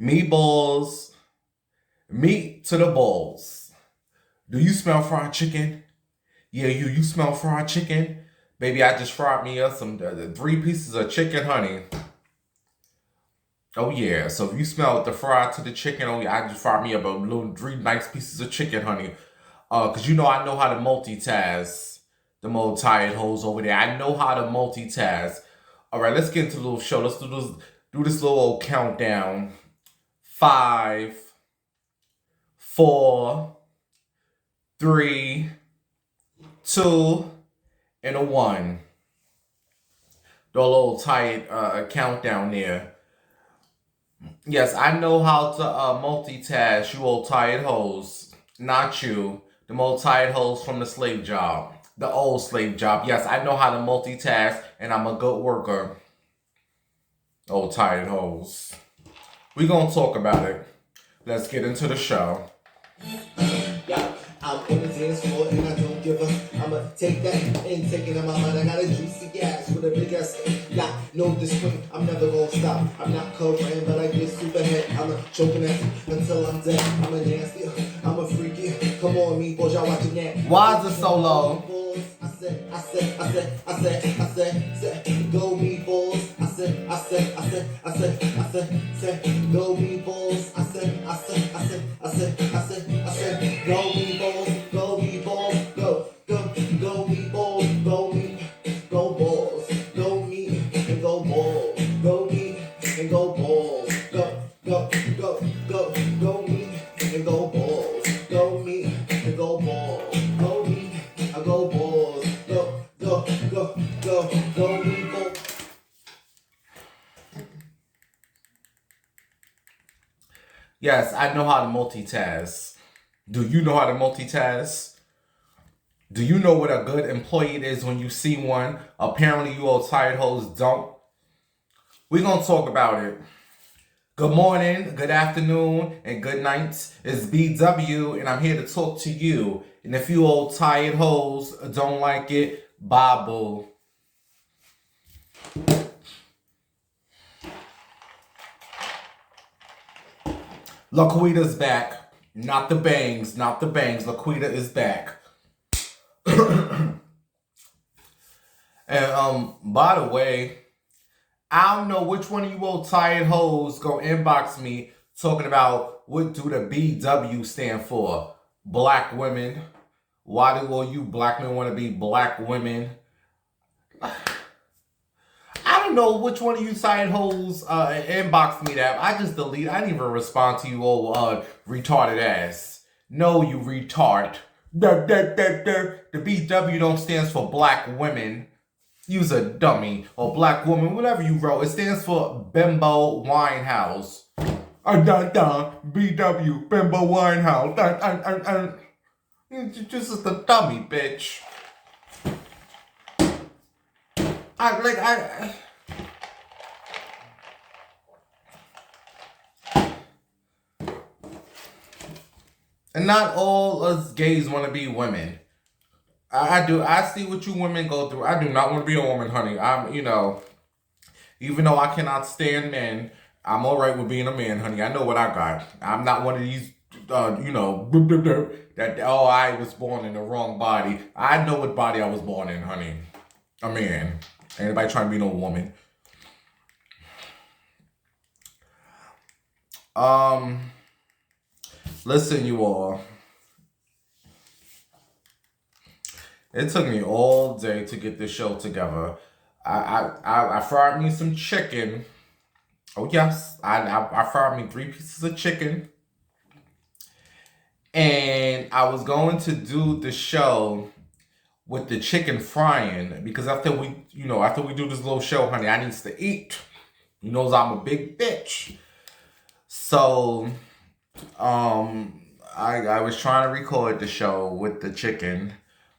Meatballs, meat to the balls. Do you smell fried chicken? Yeah, you smell fried chicken? Baby, I just fried me up some 3 pieces of chicken, honey. Oh yeah, so if you smell the fried to the chicken, oh yeah, I just fried me up a little 3 nice pieces of chicken, honey. Cause you know I know how to multitask. The old tired hoes over there. I know how to multitask. All right, let's get into the little show. Let's do this little old countdown. 5, 4, 3, 2, and a 1. The little tight countdown there. Yes, I know how to multitask, you old tired hoes. Not you. The old tired hoes from the slave job. The old slave job. Yes, I know how to multitask, and I'm a good worker. Old tired hoes. We gonna talk about it. Let's get into the show. Yeah, I'm on the dance floor and I don't give a. I'ma take that and take it in my mind. I got a juicy ass with a big ass. Yeah, no discipline. I'm never gonna stop. I'm not covering, but I get super head. I'm a choking at until I'm dead. I'm a nasty. I'm a freaky. Come on, me boys, y'all watching that. Why is it so low? I said, go meatballs. I said, go meatballs. I said, go meatballs, go meatballs, go meatballs, go balls, go meat and go balls, go meat and go balls, go meat and go balls, go meat and go balls, go meat and go balls, go meatballs. Yes, I know how to multitask. Do you know how to multitask? Do you know what a good employee is when you see one? Apparently, you old tired hoes don't. We're going to talk about it. Good morning, good afternoon, and good night. It's BW, and I'm here to talk to you. And if you old tired hoes don't like it, bye, boo. Laquita's back. Not the bangs, not the bangs. Laquita is back. And by the way, I don't know which one of you old tired hoes go inbox me talking about what do the BW stand for? Black women. Why do all you black men want to be black women? I don't know which one of you tired hoes inboxed me that. I just delete. I didn't even respond to you old retarded ass. No, you retard. The BW don't stand for black women. You's a dummy or black woman, whatever you wrote. It stands for Bimbo Winehouse. BW Bimbo Winehouse. This is the dummy, bitch. And not all us gays want to be women. I do. I see what you women go through. I do not want to be a woman, honey. Even though I cannot stand men, I'm all right with being a man, honey. I know what I got. I'm not one of these, that, oh, I was born in the wrong body. I know what body I was born in, honey. A man. Anybody trying to be no woman. Listen, you all. It took me all day to get this show together. I fried me some chicken. Oh yes, I fried me 3 pieces of chicken, and I was going to do the show with the chicken frying because after we do this little show, honey, I needs to eat. You know, I'm a big bitch. So, I was trying to record the show with the chicken,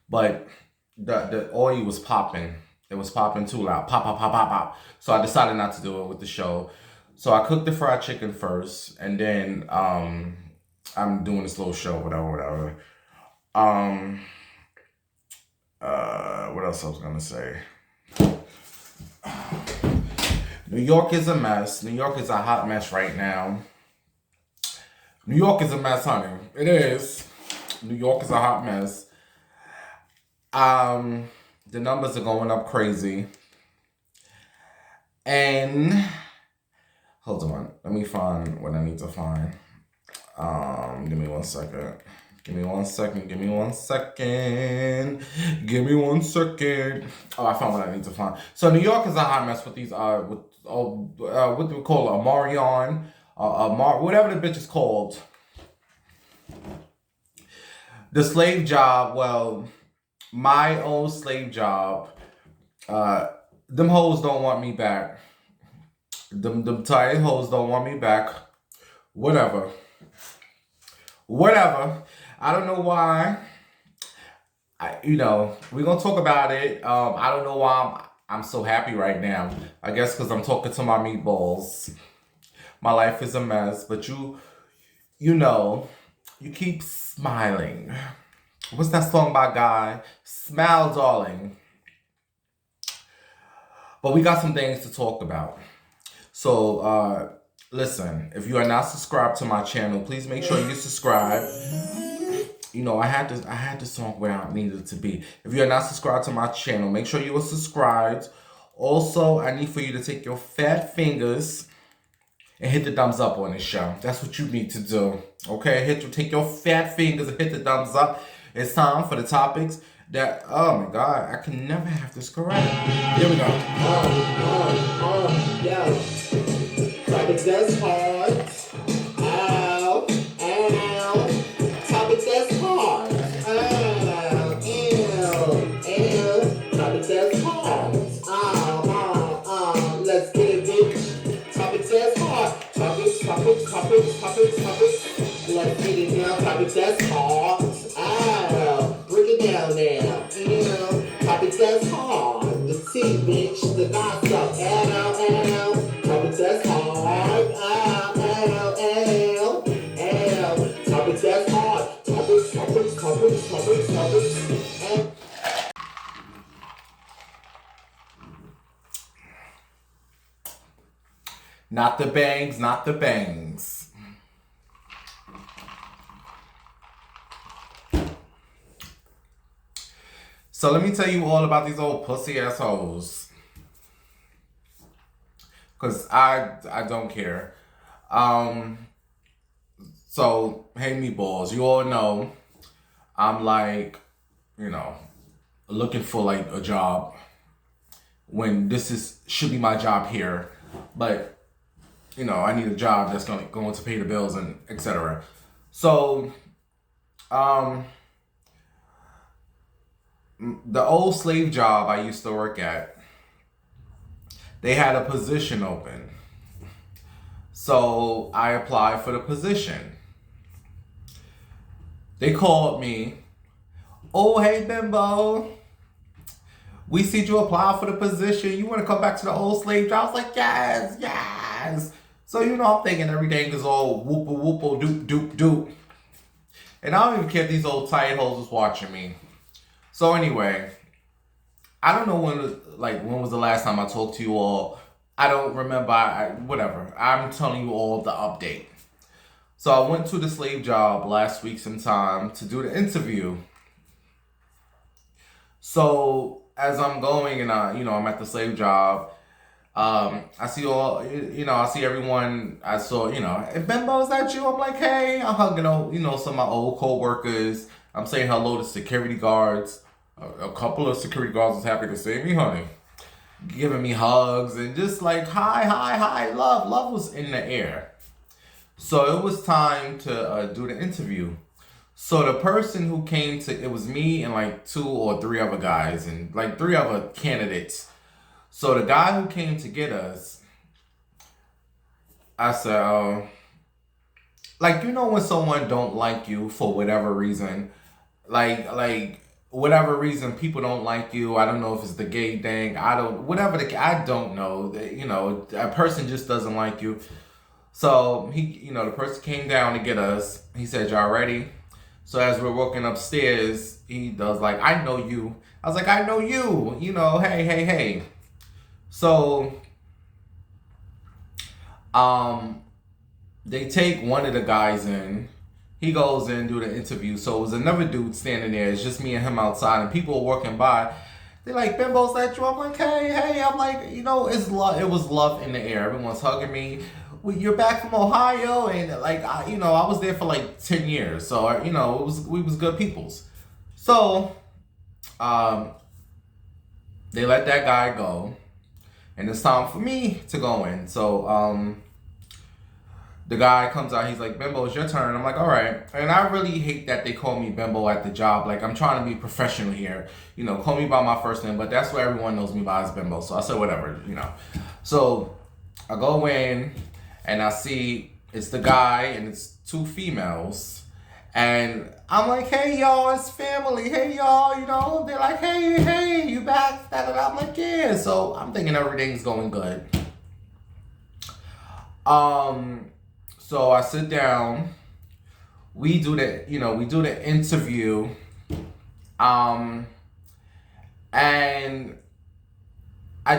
but the oil was popping. It was popping too loud. Pop, pop, pop, pop, pop. So I decided not to do it with the show. So I cooked the fried chicken first, and then I'm doing this little show, whatever. What else I was gonna say? New York is a mess. New York is a hot mess right now. New York is a mess, honey. It is. New York is a hot mess. Um, the numbers are going up crazy. And hold on, let me find what I need to find. Give me 1 second. Give me 1 second. Give me 1 second. Give me 1 second. Oh, I found what I need to find. So New York is a hot mess with these what do we call it? A Marion, whatever the bitch is called. The slave job. Well, my old slave job. Them hoes don't want me back. Them tight hoes don't want me back. Whatever. I don't know why. We're gonna talk about it. I don't know why I'm so happy right now. I guess because I'm talking to my meatballs. My life is a mess, but you keep smiling. What's that song by Guy? Smile, darling. But we got some things to talk about. So, listen, if you are not subscribed to my channel, please make sure you subscribe. I had to song where I needed to be. If you are not subscribed to my channel, make sure you are subscribed. Also, I need for you to take your fat fingers and hit the thumbs up on this show. That's what you need to do. Okay? Take your fat fingers and hit the thumbs up. It's time for the topics that, oh my God, I can never have this correct. Here we go. Yo. Topics that's hard. Ow. Topics that's hard. Topics that's hard. Let's get it, bitch. Topics that's hard. Topics. Let's get it now. Topics that's hard. Break it down now. Topics that's hard. The tea, bitch. The gossip. Topics that's hard. Topics that's hard. Topics. Not the bangs. So let me tell you all about these old pussy assholes. Cause I don't care. So hey meatballs, you all know I'm like, looking for like a job when should be my job here. But I need a job that's going to pay the bills and etc. So, the old slave job I used to work at, they had a position open. So I applied for the position. They called me. Oh, hey, Bimbo. We see you apply for the position. You want to come back to the old slave job? I was like, yes. So, I'm thinking everything is all whoop-a-whoop-a, doop. And I don't even care if these old tight hoes is watching me. So anyway, I don't know when was the last time I talked to you all. I don't remember, whatever. I'm telling you all the update. So I went to the slave job last week sometime to do the interview. So as I'm going and I'm at the slave job, I see I see everyone. I saw, if Bimbo, is that you? I'm like, hey, I'm hugging, some of my old co-workers. I'm saying hello to security guards. A couple of security guards was happy to see me, honey. Giving me hugs and just like, hi, love was in the air. So it was time to do the interview. So the person who came it was me and like 2 or 3 other guys and like 3 other candidates. So the guy who came to get us, I said, when someone don't like you for whatever reason, like whatever reason people don't like you. I don't know if it's the gay thing. I don't know. A person just doesn't like you. So he, the person came down to get us. He said, y'all ready? So as we're walking upstairs, he does like, I know you. I was like, I know you. Hey. So, they take one of the guys in. He goes in, do the interview. So it was another dude standing there. It's just me and him outside, and people are walking by. They're like, Bimbo's that you? I'm like, hey. I'm like, it's love. It was love in the air. Everyone's hugging me. Well, you're back from Ohio, and like, I was there for like 10 years. So we was good peoples. So, they let that guy go, and it's time for me to go in. So, the guy comes out, he's like, Bimbo, it's your turn. I'm like, all right. And I really hate that they call me Bimbo at the job. Like, I'm trying to be professional here. Call me by my first name, but that's what everyone knows me by is Bimbo. So I said, whatever. So I go in, and I see it's the guy, and it's two females. And I'm like, hey, y'all, it's family. Hey, y'all, they're like, hey, you back? I'm like, yeah. So I'm thinking everything's going good. So I sit down, we do the interview, and I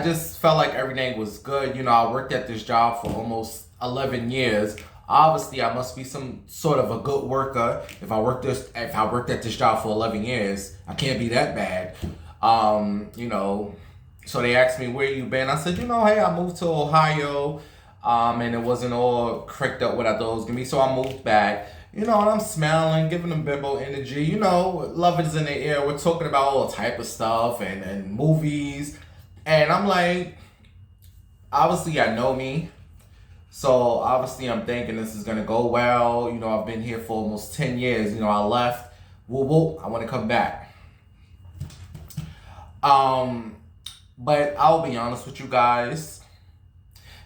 just felt like everything was good. I worked at this job for almost 11 years. Obviously, I must be some sort of a good worker. If I worked at this job for 11 years, I can't be that bad. So they asked me, where you been? I said, hey, I moved to Ohio. And it wasn't all cracked up what I thought it was going to be. So I moved back, and I'm smiling, giving them Bimbo energy. Love is in the air. We're talking about all type of stuff and movies. And I'm like, obviously I know me. So obviously I'm thinking this is going to go well. I've been here for almost 10 years. I left. Whoop, I want to come back. But I'll be honest with you guys.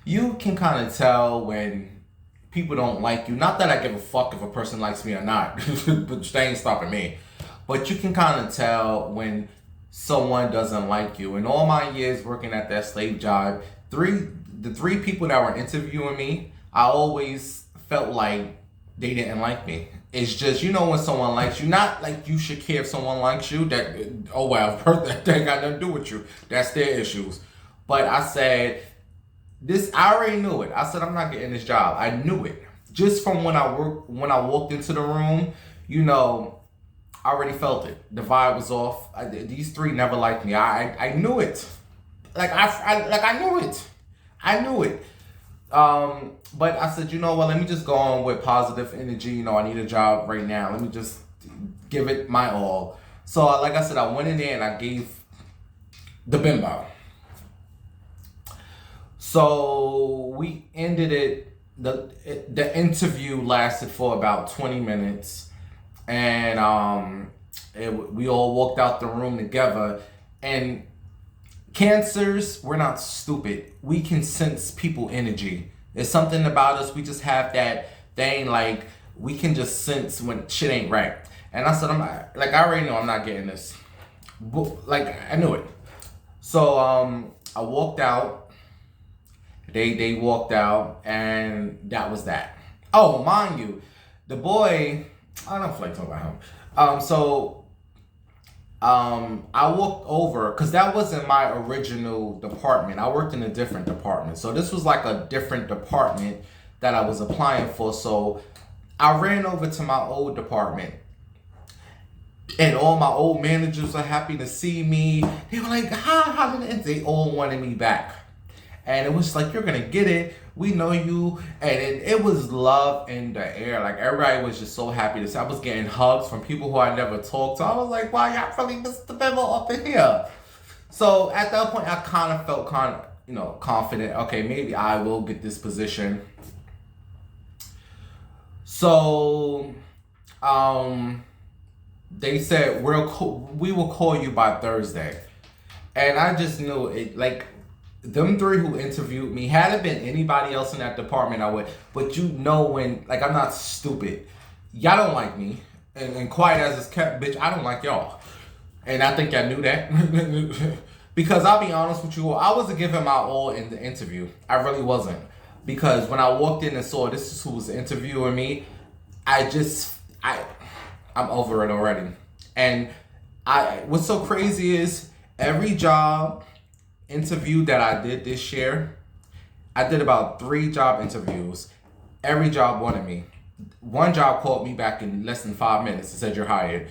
You can kind of tell when people don't like you. Not that I give a fuck if a person likes me or not, but they ain't stopping me. But you can kind of tell when someone doesn't like you. In all my years working at that slave job, the three people that were interviewing me, I always felt like they didn't like me. It's just, when someone likes you, not like you should care if someone likes you. That, oh well, that ain't got nothing to do with you. That's their issues. But I said, I already knew it. I said, I'm not getting this job. I knew it. Just from when I walked into the room, I already felt it. The vibe was off. These three never liked me. I knew it. I knew it. I knew it. But I said, let me just go on with positive energy. I need a job right now. Let me just give it my all. So, like I said, I went in there and I gave the Bimbo. So we ended it. The interview lasted for about 20 minutes, and we all walked out the room together. And Cancers, we're not stupid. We can sense people energy. There's something about us. We just have that thing. Like, we can just sense when shit ain't right. And I said, I already know I'm not getting this. Like, I knew it. So I walked out. They walked out, and that was that. Oh, mind you, the boy, I don't feel like talking about him. I walked over, because that wasn't my original department. I worked in a different department. So this was like a different department that I was applying for. So I ran over to my old department. And all my old managers were happy to see me. They were like, how did it? They all wanted me back. And it was like, you're going to get it. We know you. And it was love in the air. Like, everybody was just so happy to see. I was getting hugs from people who I never talked to. I was like, wow, y'all really missed the Bimbo up in here. So at that point, I kind of felt confident. Okay, maybe I will get this position. So, they said, we will call you by Thursday. And I just knew it, like, them three who interviewed me, had it been anybody else in that department, I would. But when, like, I'm not stupid. Y'all don't like me. And quiet as it's kept, bitch, I don't like y'all. And I think y'all knew that. Because I'll be honest with you, I wasn't giving my all in the interview. I really wasn't. Because when I walked in and saw this is who was interviewing me, I'm over it already. And what's so crazy is every job interview that I did this year, I did about 3 job interviews. Every job wanted me. One job called me back in less than 5 minutes and said you're hired.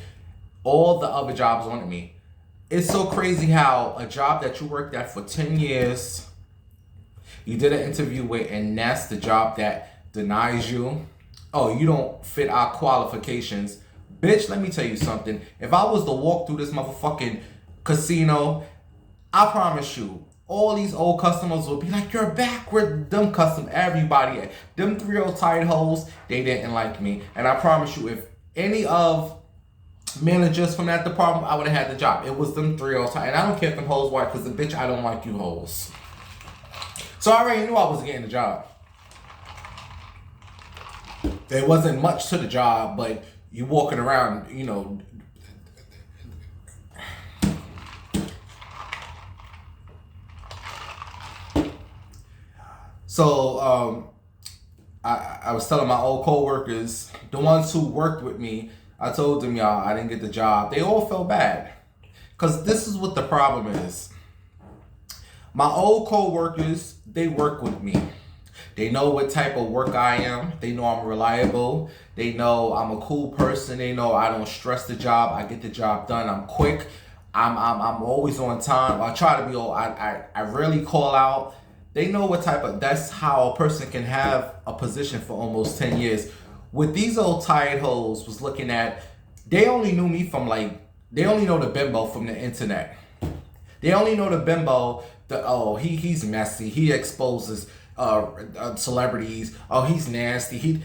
All the other jobs wanted me. It's so crazy how a job that you worked at for 10 years, you did an interview with, and that's the job that denies you. Oh, you don't fit our qualifications. Bitch, let me tell you something. If I was to walk through this motherfucking casino, I promise you, all these old customers will be like, you're back with them everybody. Them 3 old tight hoes, they didn't like me. And I promise you, if any of managers from that department, I would have had the job. It was them 3 old tight. And I don't care if them hoes white, because the bitch, I don't like you hoes. So I already knew I was getting the job. There wasn't much to the job, but you walking around, you know. So I was telling my old co-workers, the ones who worked with me, I told them, y'all, I didn't get the job. They all felt bad. Because this is what the problem is. My old co-workers, they work with me. They know what type of work I am. They know I'm reliable. They know I'm a cool person. They know I don't stress the job. I get the job done. I'm quick. I'm always on time. I try to be I rarely call out. They know what type of, that's how a person can have a position for almost 10 years. With these old tired hoes was looking at, they only knew me from they only know the bimbo from the internet. They only know the bimbo, he's messy. He exposes celebrities. Oh, he's nasty.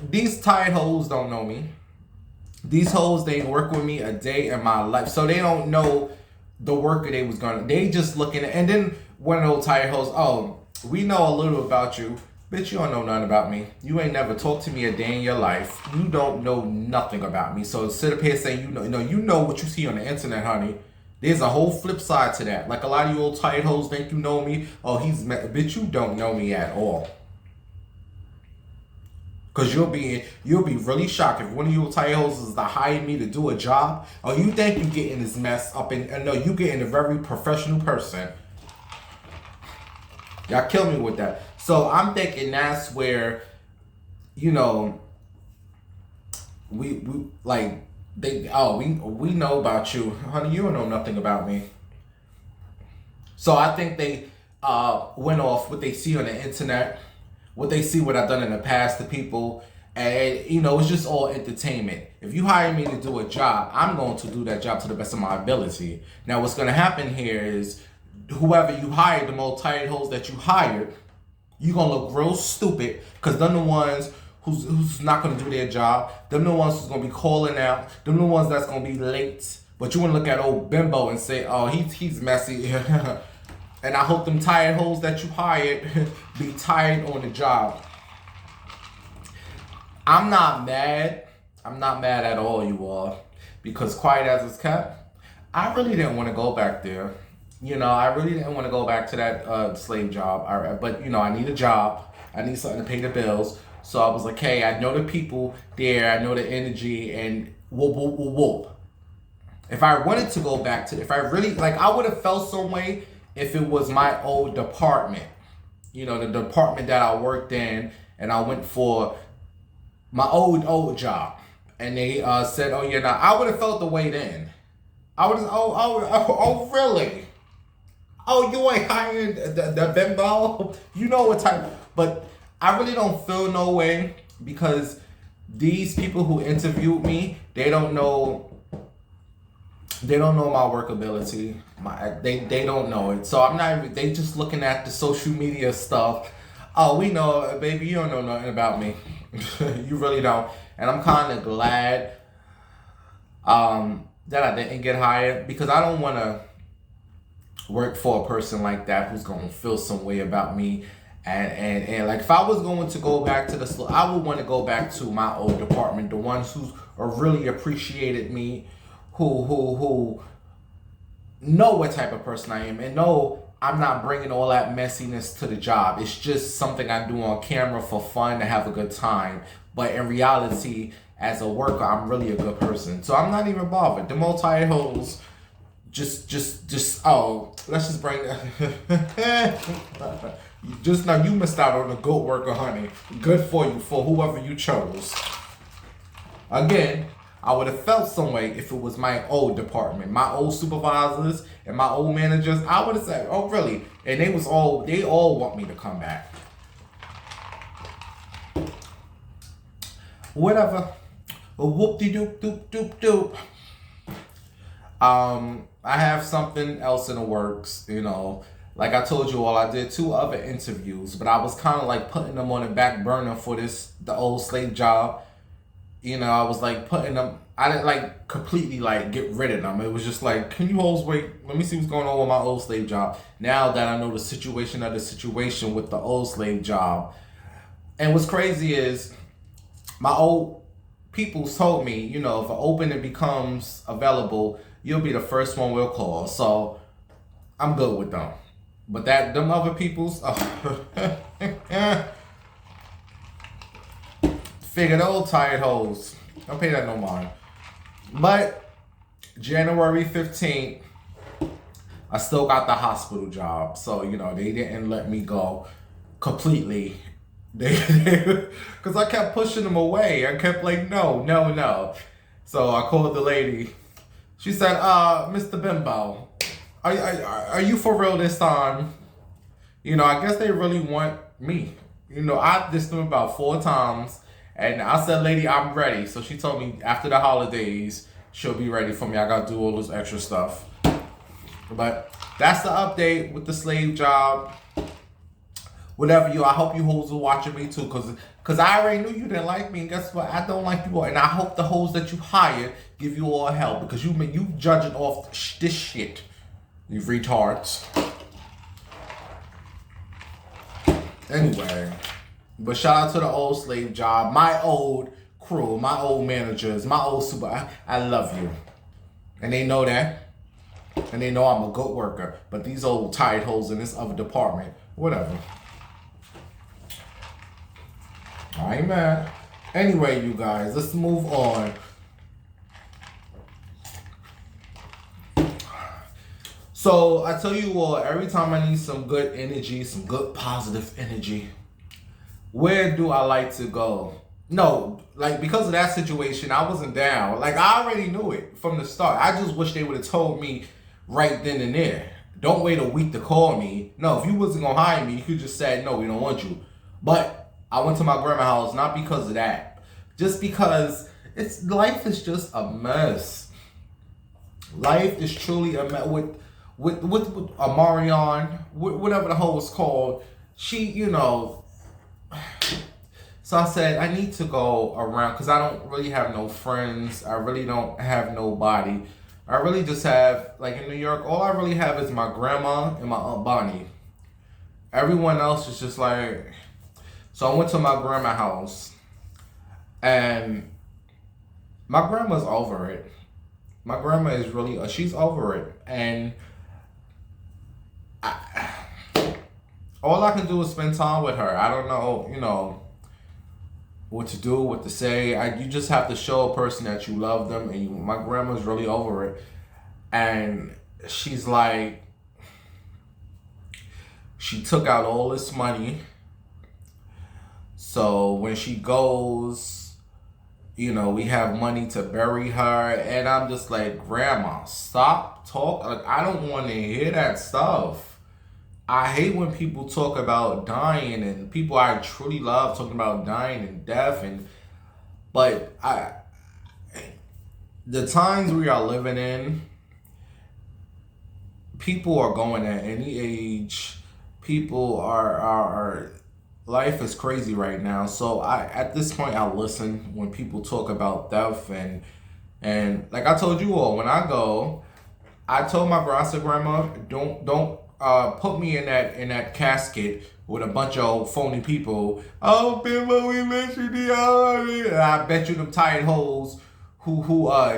These tired hoes don't know me. These hoes, they work with me a day in my life. So they don't know the work they was gonna, they just looking at, and then one of those tired hoes, oh, we know a little about you. Bitch, you don't know nothing about me. You ain't never talked to me a day in your life. You don't know nothing about me. So sit up here saying you know what you see on the internet, honey. There's a whole flip side to that. Like a lot of you old tired hoes think you know me. Oh, bitch, you don't know me at all. Cause you'll be really shocked if one of you tired hoes is to hire me to do a job. Oh, you think you getting this mess up and no, you getting a very professional person. Y'all kill me with that. So I'm thinking that's where, we know about you. Honey, you don't know nothing about me. So I think they went off what they see on the internet, what they see what I've done in the past to people, and it's just all entertainment. If you hire me to do a job, I'm going to do that job to the best of my ability. Now what's going to happen here is whoever you hired, the most tired hoes that you hired, you're going to look real stupid because they're the ones who's not going to do their job. Them the ones who's going to be calling out. Them the ones that's going to be late. But you want to look at old bimbo and say, oh, he's messy. And I hope them tired hoes that you hired be tired on the job. I'm not mad. I'm not mad at all, you all. Because quiet as it's kept, I really didn't want to go back there. I really didn't want to go back to that slave job. But, I need a job. I need something to pay the bills. So I was like, hey, I know the people there. I know the energy and whoop, whoop, whoop, whoop. If I wanted to go back to, if I really, I would have felt some way if it was my old department. The department that I worked in, and I went for my old job. And they said, oh, yeah, now I would have felt the way then. I would have, oh, really? Oh, you ain't hiring the bimbo? You know what type. But I really don't feel no way because these people who interviewed me, they don't know my work ability. They don't know it. So I'm not even, they just looking at the social media stuff. Oh, we know, baby, you don't know nothing about me. You really don't. And I'm kind of glad that I didn't get hired because I don't want to work for a person like that who's going to feel some way about me. And if I was going to go back to I would want to go back to my old department, the ones who really appreciated me, who know what type of person I am and know I'm not bringing all that messiness to the job. It's just something I do on camera for fun to have a good time. But in reality, as a worker, I'm really a good person. So I'm not even bothered. The multi-hoes, just let's just bring Just now, you missed out on a good worker, honey. Good for you, for whoever you chose. Again, I would have felt some way if it was my old department, my old supervisors and my old managers. I would have said, "Oh, really?" And they all want me to come back. Whatever. Whoop de doop doop doop doop. I have something else in the works, you know. Like I told you all, I did 2 other interviews, but I was kind of like putting them on the back burner for the old slave job. You know, I was like putting them, I didn't like completely like get rid of them. It was just like, can you hoes wait? Let me see what's going on with my old slave job. Now that I know the situation with the old slave job. And what's crazy is my old people told me, you know, if an opening becomes available, you'll be the first one we'll call. So I'm good with them. But them other people's, figure the old tired hoes. Don't pay that no mind. But January 15th, I still got the hospital job. So, you know, they didn't let me go completely. Because I kept pushing them away. I kept like, no. So I called the lady. She said, Mr. Bimbo, are you for real this time? You know, I guess they really want me. You know, I dissed them about 4 times. And I said, lady, I'm ready. So she told me after the holidays, she'll be ready for me. I got to do all this extra stuff. But that's the update with the slave job. Whatever I hope you hoes are watching me too. Because I already knew you didn't like me. And guess what? I don't like you all. And I hope the hoes that you hired give you all help. Because you judging off this shit. You retards. Anyway. But shout out to the old slave job, my old crew, my old managers, my old super. I love you. And they know that. And they know I'm a good worker. But these old tired hoes in this other department, whatever. I ain't mad. Anyway, you guys, let's move on. So I tell you all, every time I need some good energy, some good positive energy, where do I like to go? No, like because of that situation, I wasn't down. Like I already knew it from the start. I just wish they would have told me right then and there. Don't wait a week to call me. No, if you wasn't gonna hire me, you could just say no, we don't want you. But I went to my grandma's house not because of that, just because life is just a mess. Life is truly a mess with Amarion, whatever the hell was called. She, you know. So I said, I need to go around because I don't really have no friends. I really don't have nobody. I really just have, like in New York, all I really have is my grandma and my Aunt Bonnie. Everyone else is just like, so I went to my grandma's house and my grandma's over it. My grandma is really, she's over it. And all I can do is spend time with her. I don't know, you know, what to do, what to say. You just have to show a person that you love them. And my grandma's really over it. And she's like, she took out all this money. So when she goes, you know, we have money to bury her. And I'm just like, Grandma, stop talking. Like, I don't want to hear that stuff. I hate when people talk about dying and people I truly love talking about dying and death but the times we are living in, people are going at any age. People are life is crazy right now. So at this point I listen when people talk about death and like I told you all, when I go, I told my grandma, don't put me in that casket with a bunch of old phony people. Oh, Bimbo, we mentioned the I bet you them tired hoes who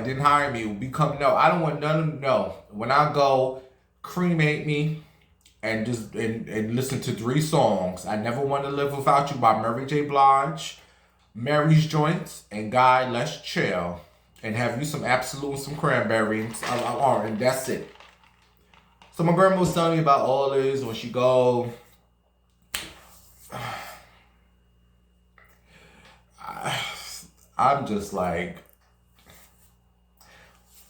didn't hire me will become no. I don't want none of them. No. When I go, cremate me and just and listen to 3 songs. I Never Want to Live Without You by Mary J. Blige, Mary's Joints, and Guy, Let's Chill. And have you some Absolute and some cranberries. And that's it. So my grandma was telling me about all this when she go. I'm just like,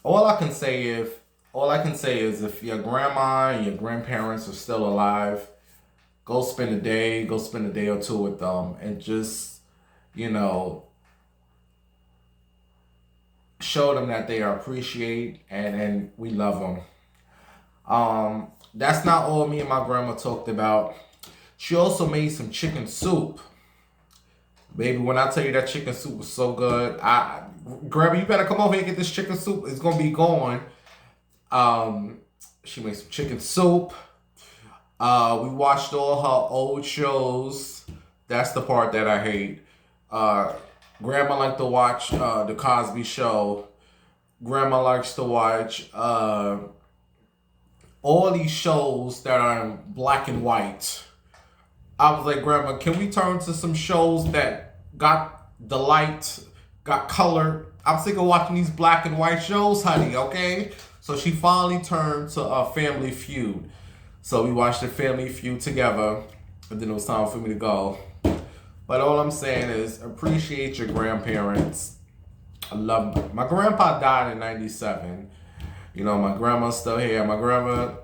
all I can say is if your grandma and your grandparents are still alive, go spend a day or two with them, and just, you know, show them that they are appreciated and we love them. That's not all me and my grandma talked about. She also made some chicken soup. Baby, when I tell you that chicken soup was so good, Grandma, you better come over here and get this chicken soup. It's gonna be gone. She made some chicken soup. We watched all her old shows. That's the part that I hate. Grandma liked to watch the Cosby Show. Grandma likes to watch all these shows that are in black and white. I was like, Grandma, can we turn to some shows that got the light, got color? I'm sick of watching these black and white shows, honey, okay? So she finally turned to Family Feud. So we watched the Family Feud together, and then it was time for me to go. But all I'm saying is, appreciate your grandparents. I love them. My grandpa died in 97. You know, my grandma's still here. My grandma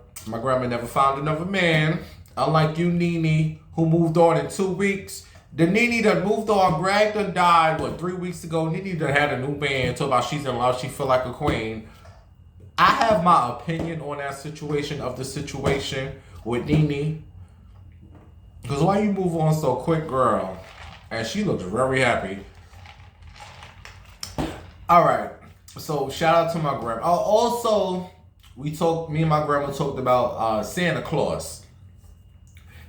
never found another man. Unlike you, Nene, who moved on in 2 weeks. The Nene that moved on, Greg done died, 3 weeks ago? Nene done had a new man, talk about she's in love, she feel like a queen. I have my opinion on that situation, with Nene. Because why you move on so quick, girl? And she looks very happy. All right. So shout out to my grandma. Also, me and my grandma talked about Santa Claus.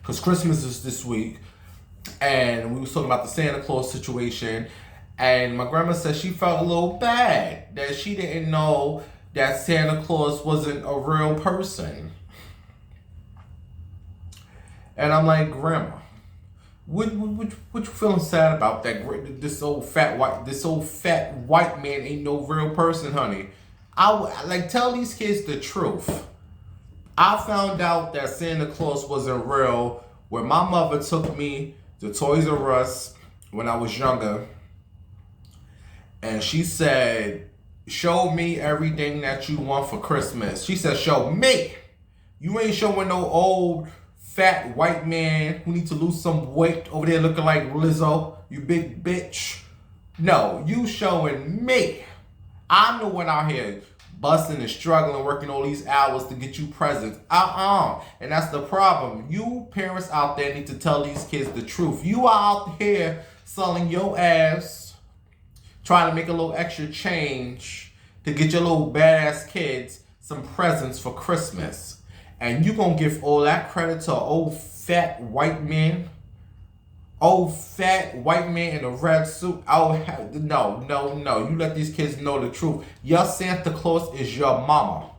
Because Christmas is this week. And we was talking about the Santa Claus situation. And my grandma said she felt a little bad. That she didn't know that Santa Claus wasn't a real person. And I'm like, Grandma, what you feeling sad about? That this old fat white man ain't no real person, honey. Tell these kids the truth. I found out that Santa Claus wasn't real when my mother took me to Toys R Us when I was younger, and she said, "Show me everything that you want for Christmas." She said, "Show me. You ain't showing no old fat white man who needs to lose some weight over there looking like Lizzo, you big bitch. No, you showing me. I'm the one out here busting and struggling, working all these hours to get you presents." And that's the problem. You parents out there need to tell these kids the truth. You are out here selling your ass, trying to make a little extra change to get your little badass kids some presents for Christmas. And you gonna give all that credit to an old fat white man? Old fat white man in a red suit? No. You let these kids know the truth. Your Santa Claus is your mama.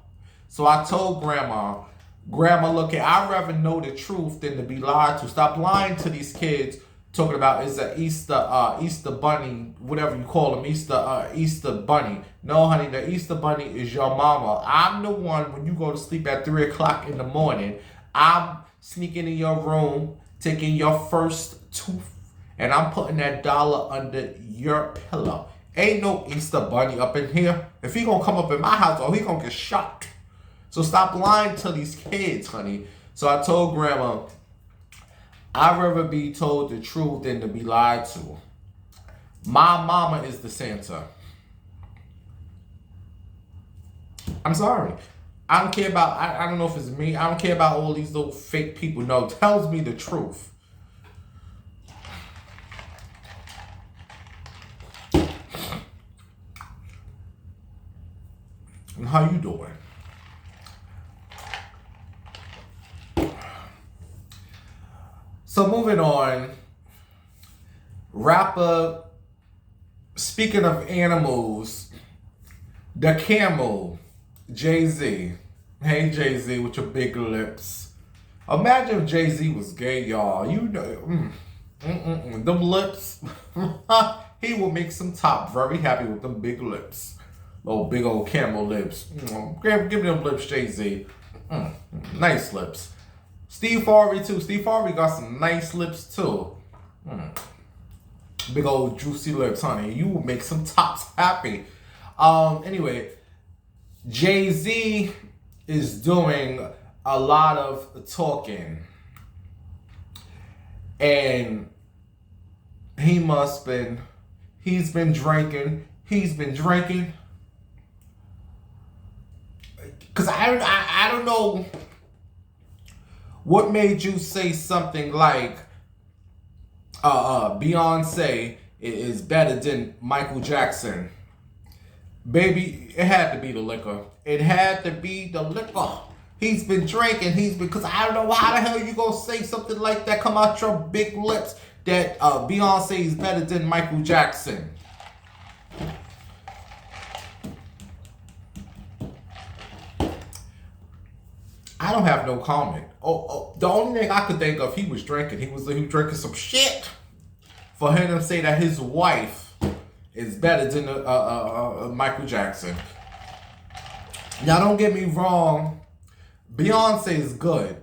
So I told Grandma, look, I'd rather know the truth than to be lied to. Stop lying to these kids, talking about it's a Easter bunny, whatever you call them, Easter bunny. No, honey, the Easter bunny is your mama. I'm the one, when you go to sleep at 3 o'clock in the morning, I'm sneaking in your room, taking your first tooth, and I'm putting that dollar under your pillow. Ain't no Easter bunny up in here. If he gonna come up in my house, he gonna get shot. So stop lying to these kids, honey. So I told Grandma, I'd rather be told the truth than to be lied to. My mama is the Santa. I'm sorry. I don't care about, I don't know if it's me. I don't care about all these little fake people. No, tells me the truth. And how you doing? So moving on, rapper, speaking of animals, the camel, Jay-Z. Hey, Jay-Z, with your big lips. Imagine if Jay-Z was gay, y'all. You know, them lips. He will make some top very happy with them big lips. Those big old camel lips. Give me them lips, Jay-Z. Nice lips. Steve Harvey, too. Steve Harvey got some nice lips, too. Big old juicy lips, honey. You will make some tops happy. Anyway, Jay-Z is doing a lot of talking. And he's been drinking. Because I don't know what made you say something like Beyonce is better than Michael Jackson. Baby, it had to be the liquor. It had to be the liquor. He's been drinking. Because I don't know how the hell you gonna say something like that come out your big lips that Beyonce is better than Michael Jackson. I don't have no comment. The only thing I could think of, he was drinking. He was drinking some shit for him to say that his wife is better than Michael Jackson. Now, don't get me wrong. Beyonce is good.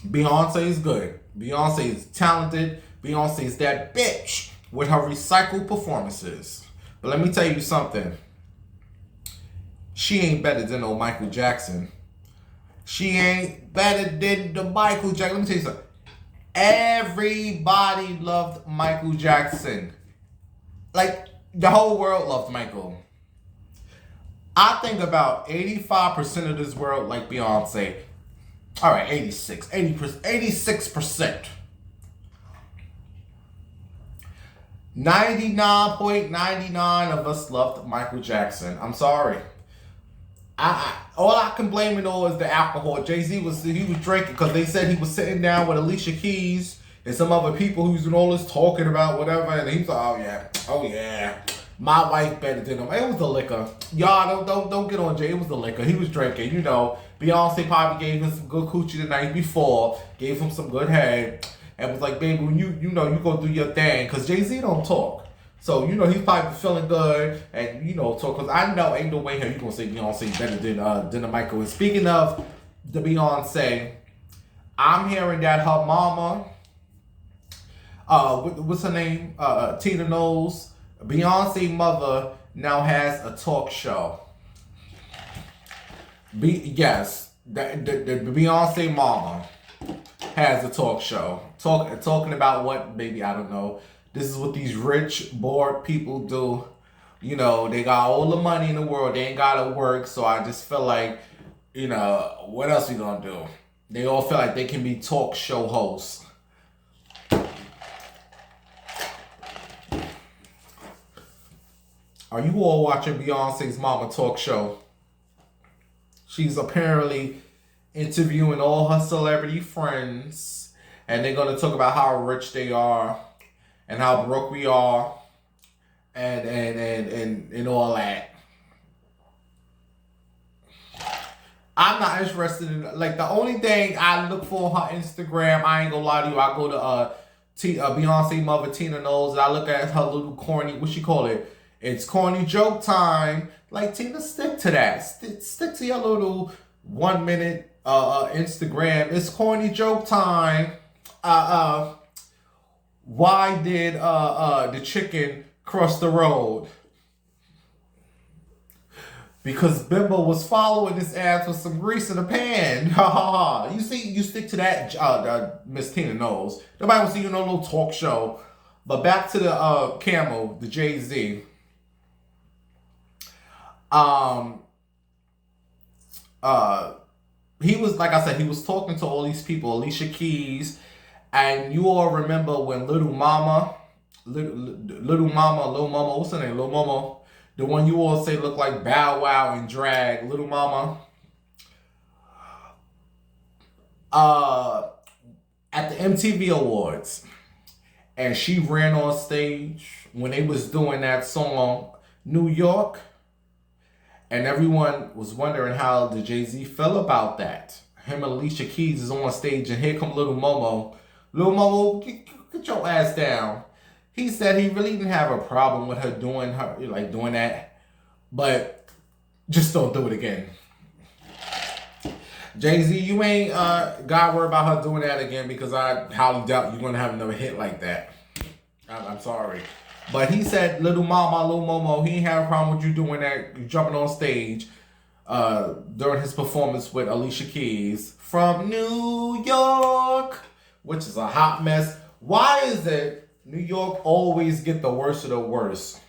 Beyonce is talented. Beyonce is that bitch with her recycled performances. But let me tell you something. She ain't better than no Michael Jackson. She ain't better than the Michael Jackson. Let me tell you something. Everybody loved Michael Jackson. Like, the whole world loved Michael. I think about 85% of this world like Beyonce. All right, 86%. 99.99 of us loved Michael Jackson. I'm sorry. All I can blame it on is the alcohol. Jay-Z was drinking because they said he was sitting down with Alicia Keys and some other people who's doing all this talking about whatever, and he was like, oh yeah, my wife better than him. It was the liquor. Y'all don't get on Jay. It was the liquor. He was drinking. You know, Beyonce probably gave him some good coochie the night before, gave him some good head, and was like, baby, when you go do your thing, because Jay-Z don't talk. So, he's probably feeling good and, talk. Because I know ain't no way here you going to say Beyonce better than the Michael. And speaking of the Beyonce, I'm hearing that her mama, what's her name? Tina Knowles. Beyonce mother now has a talk show. Yes, the Beyonce mama has a talk show. Talking about what, baby, I don't know. This is what these rich, bored people do. They got all the money in the world. They ain't got to work. So I just feel like, what else we going to do? They all feel like they can be talk show hosts. Are you all watching Beyonce's mama talk show? She's apparently interviewing all her celebrity friends. And they're going to talk about how rich they are. And how broke we are, and all that. I'm not interested in, like, the only thing I look for on her Instagram, I ain't gonna lie to you, I go to Beyonce mother Tina Knowles, and I look at her little corny, what she call it? It's corny joke time. Like, Tina, stick to that. Stick to your little 1 minute Instagram. It's corny joke time. Why did the chicken cross the road? Because Bimbo was following his ass with some grease in the pan. Ha ha ha. You see, you stick to that, Miss Tina Knowles. Nobody will see you no little talk show. But back to the Camel, the Jay-Z. He was, like I said, he was talking to all these people, Alicia Keys. And you all remember when Little Mama, what's her name? Little Mama, the one you all say looked like Bow Wow in drag, Little Mama. At the MTV Awards, and she ran on stage when they was doing that song, New York, and everyone was wondering how the Jay-Z felt about that. Him and Alicia Keys is on stage, and here come Little Momo. Lil Momo, get your ass down. He said he really didn't have a problem with her doing that, but just don't do it again. Jay-Z, you ain't got to worry about her doing that again, because I highly doubt you're going to have another hit like that. I'm sorry. But he said, little mama, little Momo, he ain't have a problem with you doing that, you jumping on stage during his performance with Alicia Keys from New York, which is a hot mess. Why is it New York always get the worst of the worst?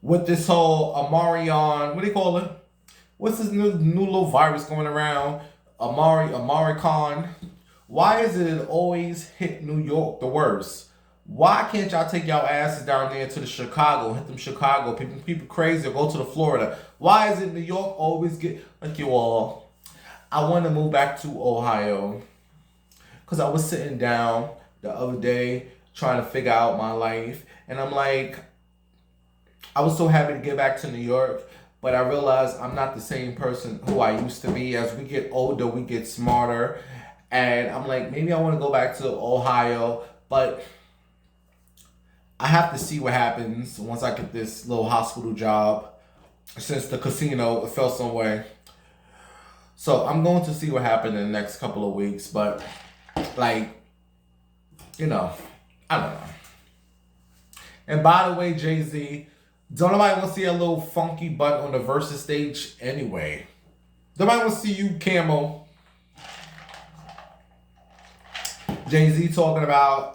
With this whole Amarion, what do you call it? What's this new little virus going around? Amari Khan. Why is it always hit New York the worst? Why can't y'all take y'all asses down there to the Chicago, hit them Chicago, people crazy, or go to the Florida? Why is it New York always get, like you all, I want to move back to Ohio. Because I was sitting down the other day trying to figure out my life. And I'm like, I was so happy to get back to New York. But I realized I'm not the same person who I used to be. As we get older, we get smarter. And I'm like, maybe I want to go back to Ohio. But I have to see what happens once I get this little hospital job. Since the casino fell some way. So I'm going to see what happens in the next couple of weeks. But, like, you know, I don't know. And by the way, Jay-Z, don't nobody want to see a little funky butt on the Versus stage anyway. Nobody want to see you, Camo. Jay-Z talking about,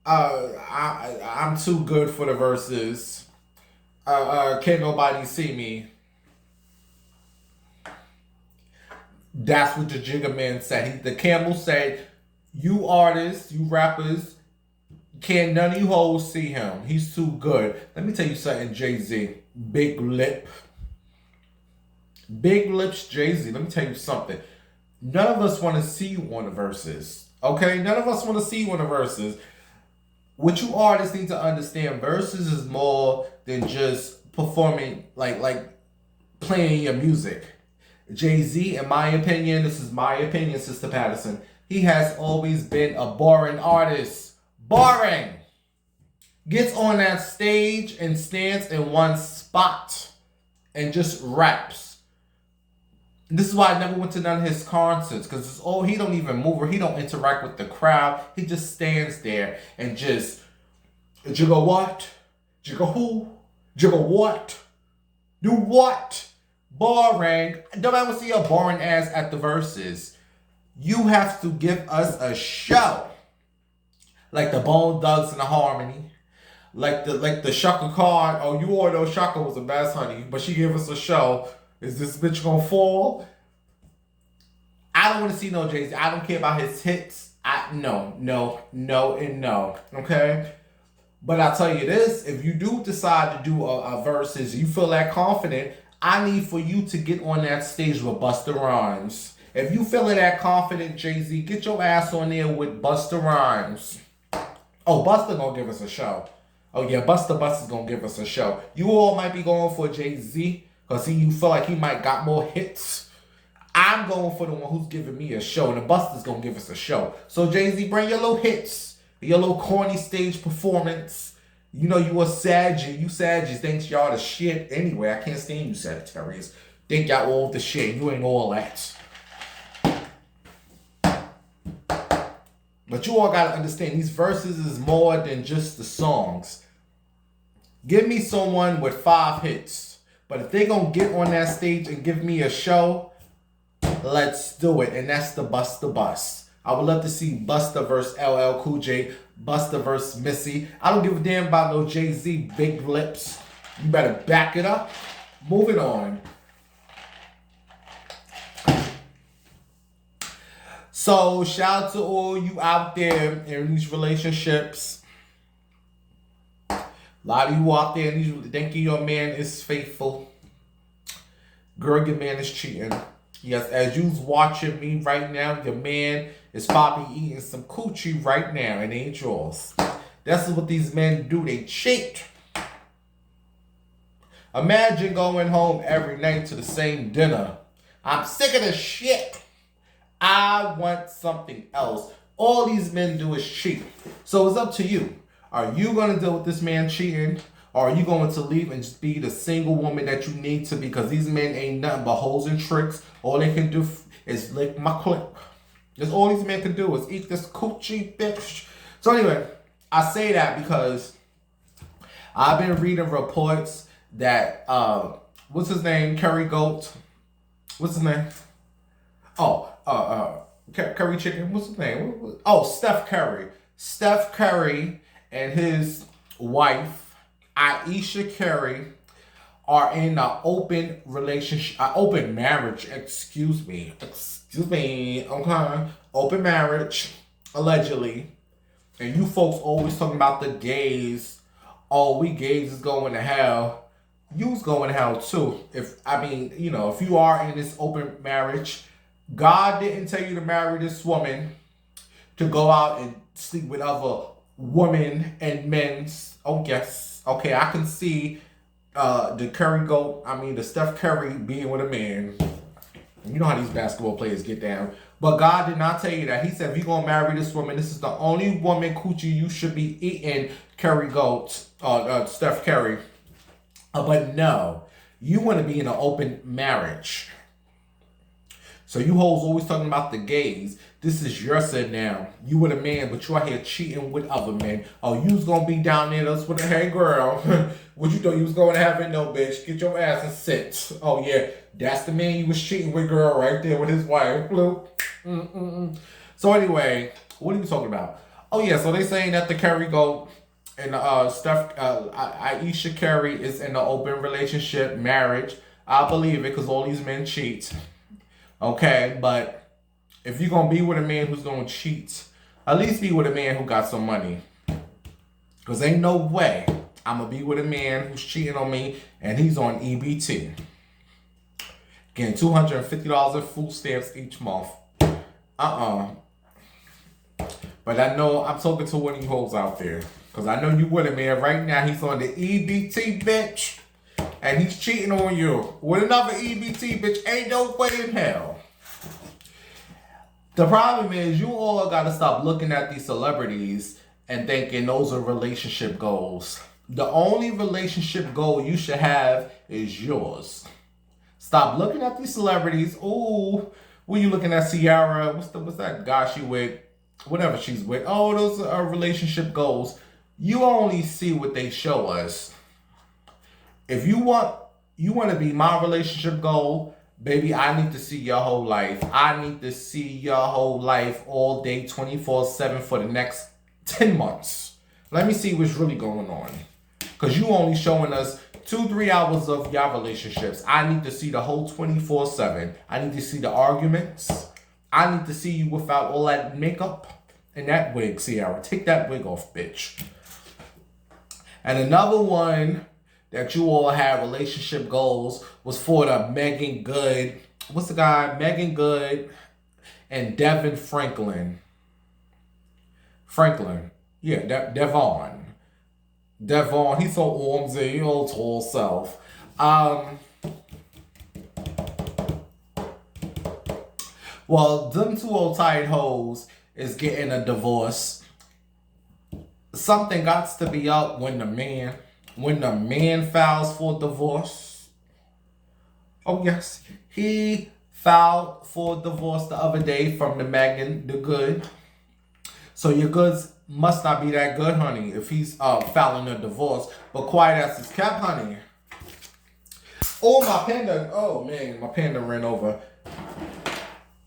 I'm too good for the Versus. Can't nobody see me. That's what the Jigga Man said. The Camel said, you artists, you rappers, can't none of you hoes see him. He's too good. Let me tell you something, Jay-Z. Big lip. Big lips, Jay-Z. Let me tell you something. None of us want to see you on the Verses. Okay? None of us want to see you on the Verses. What you artists need to understand, Versus is more than just performing, like playing your music. Jay-Z, in my opinion, this is my opinion, Sister Patterson, he has always been a boring artist. Boring. Gets on that stage and stands in one spot and just raps. This is why I never went to none of his concerts, because he don't even move or he don't interact with the crowd. He just stands there and just jiggle what? Jiggle who? Jiggle what? Do what? Boring. Don't ever see a boring ass at the Verses. You have to give us a show. Like the Bone Thugs and the Harmony. Like the Shaka Khan. Oh, you all know Shaka was the best, honey. But she gave us a show. Is this bitch gonna fall? I don't want to see no Jay-Z. I don't care about his hits. No, and no. Okay? But I'll tell you this. If you do decide to do a Versus, you feel that confident, I need for you to get on that stage with Busta Rhymes. If you feeling that confident, Jay-Z, get your ass on there with Busta Rhymes. Oh, Busta gonna give us a show. Oh yeah, Busta's gonna give us a show. You all might be going for Jay-Z because you feel like he might got more hits. I'm going for the one who's giving me a show, and the Busta's gonna give us a show. So Jay-Z, bring your little hits, your little corny stage performance. You know you a Sagittarius. You Sagittarius thinks y'all the shit anyway. I can't stand you Sagittarius. Think y'all all the shit. You ain't all that. But you all gotta understand, these Verses is more than just the songs. Give me someone with 5 hits. But if they gonna get on that stage and give me a show, let's do it. And that's the Busta Bus. I would love to see Busta versus LL Cool J, Busta versus Missy. I don't give a damn about no Jay-Z big lips. You better back it up. Moving on. So, shout out to all you out there in these relationships. A lot of you out there thinking your man is faithful. Girl, your man is cheating. Yes, as you's watching me right now, your man is probably eating some coochie right now and ain't yours. That's what these men do. They cheat. Imagine going home every night to the same dinner. I'm sick of this shit. I want something else. All these men do is cheat. So it's up to you. Are you going to deal with this man cheating? Or are you going to leave and just be the single woman that you need to be? Because these men ain't nothing but hoes and tricks. All they can do is lick my clip. That's all these men can do is eat this coochie, bitch. So anyway, I say that because I've been reading reports that what's his name? Curry Goat. What's his name? Oh, Curry Chicken. What's his name? Oh, Steph Curry. Steph Curry and his wife, Aisha Curry, are in an open relationship, open marriage. Excuse me. Okay, open marriage, allegedly. And you folks always talking about the gays. Oh, we gays is going to hell. You's going to hell too. If you are in this open marriage, God didn't tell you to marry this woman to go out and sleep with other women and men's. Oh yes, okay, I can see the Steph Curry being with a man. You know how these basketball players get down. But God did not tell you that. He said, if you're going to marry this woman, this is the only woman coochie you should be eating, Steph Curry. But no, you want to be in an open marriage. So you hoes always talking about the gays. This is your sin now. You with a man, but you out here cheating with other men. Oh, you was going to be down there with a hey girl. What you thought you was going to have it? No, bitch. Get your ass and sit. Oh, yeah. That's the man you was cheating with, girl, right there with his wife. So anyway, what are you talking about? Oh, yeah. So they saying that the Curry Goat and Aisha Curry is in an open relationship, marriage. I believe it because all these men cheat. Okay, but if you're going to be with a man who's going to cheat, at least be with a man who got some money. Because ain't no way I'm going to be with a man who's cheating on me and he's on EBT. Getting $250 in food stamps each month. But I know I'm talking to one of you hoes out there. Because I know you with a man right now. He's on the EBT, bitch. And he's cheating on you with another EBT, bitch. Ain't no way in hell. The problem is you all got to stop looking at these celebrities and thinking those are relationship goals. The only relationship goal you should have is yours. Stop looking at these celebrities. Ooh, when you looking at Ciara, what's that guy she with? Whatever she's with. Oh, those are relationship goals. You only see what they show us. If you want to be my relationship goal, baby, I need to see your whole life. I need to see your whole life all day, 24/7 for the next 10 months. Let me see what's really going on. Because you only showing us 2-3 hours of your relationships. I need to see the whole 24/7. I need to see the arguments. I need to see you without all that makeup and that wig, Ciara. Take that wig off, bitch. And another one that you all had relationship goals was for the Megan Good. What's the guy? Megan Good and Devin Franklin. Yeah, Devon. He's so ormsy, old tall self. Well, them two old tight hoes is getting a divorce. Something got to be up when the man files for divorce. Oh yes, he filed for divorce the other day from the Megan the Good. So your goods must not be that good, honey, if he's filing a divorce. But quiet as it's kept, honey. Oh, my panda. Oh, man, my panda ran over.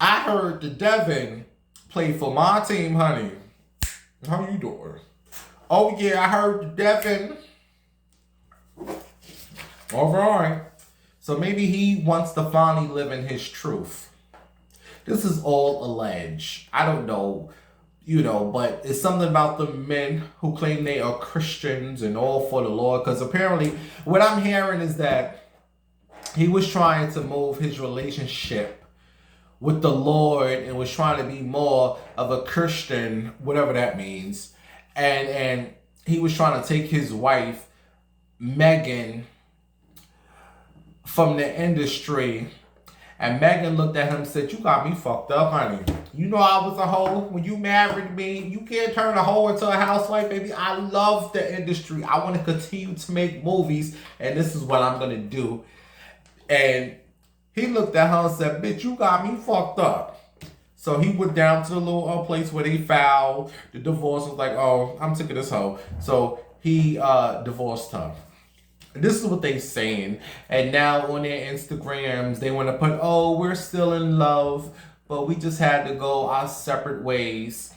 I heard the Devin played for my team, honey. How you doing? Oh, yeah, I heard the Devin. All right. So maybe he wants to finally live in his truth. This is all alleged. I don't know, but it's something about the men who claim they are Christians and all for the Lord. Because apparently what I'm hearing is that he was trying to move his relationship with the Lord and was trying to be more of a Christian, whatever that means. And he was trying to take his wife, Megan, from the industry. And Megan looked at him and said, "You got me fucked up, honey. You know I was a hoe when you married me. You can't turn a hoe into a housewife, baby. I love the industry. I want to continue to make movies, and this is what I'm going to do." And he looked at her and said, "Bitch, you got me fucked up." So he went down to the little place where they filed the divorce. Was like, oh, I'm sick of this hoe. So he divorced her. This is what they saying. And now on their Instagrams, they want to put, oh, we're still in love, but we just had to go our separate ways.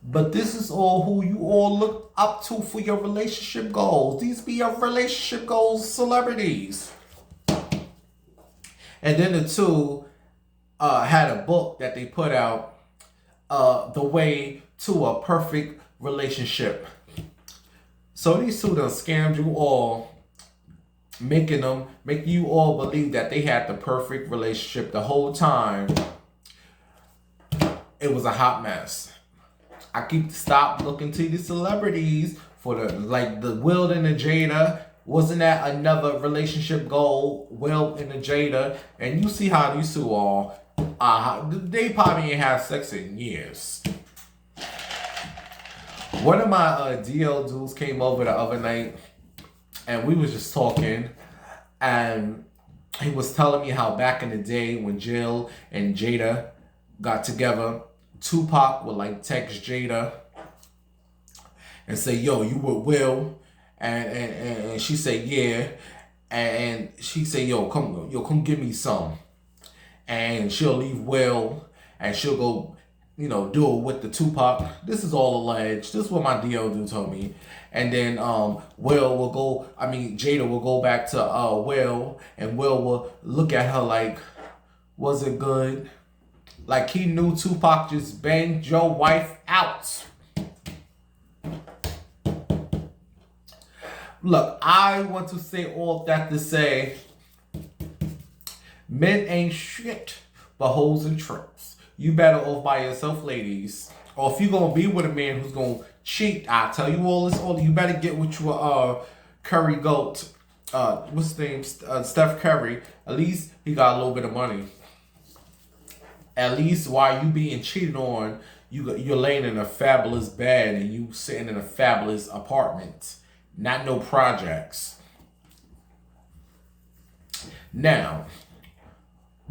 But this is all who you all look up to for your relationship goals. These be your relationship goals celebrities. And then the two had a book that they put out, The Way to a Perfect Relationship. So these two done scammed you all, making you all believe that they had the perfect relationship the whole time. It was a hot mess. I keep stop looking to the celebrities for the Will and the Jada. Wasn't that another relationship goal? Will and the Jada, and you see how these two all, they probably ain't had sex in years. One of my DL dudes came over the other night, and we was just talking, and he was telling me how back in the day when Jill and Jada got together, Tupac would like text Jada and say, yo, you with Will? And she said, yeah. And she said, yo, come give me some. And she'll leave Will and she'll go, do it with the Tupac. This is all alleged. This is what my DO dude told me. And then Jada will go back to Will, and Will will look at her like, was it good? Like he knew Tupac just banged your wife out. Look, I want to say all that to say, men ain't shit but hoes and tricks. You better off by yourself, ladies. Or if you're going to be with a man who's going to cheat, I tell you all this, you better get with your Curry GOAT. What's his name? Steph Curry. At least he got a little bit of money. At least while you being cheated on, you're laying in a fabulous bed and you sitting in a fabulous apartment. Not no projects. Now,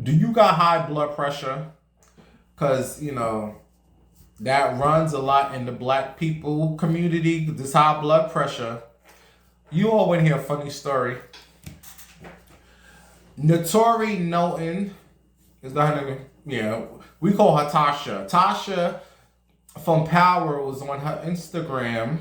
do you got high blood pressure? Because, that runs a lot in the black people community. This high blood pressure. You all want to hear a funny story. Notori Norton, is that her name? Yeah, we call her Tasha. Tasha from Power was on her Instagram,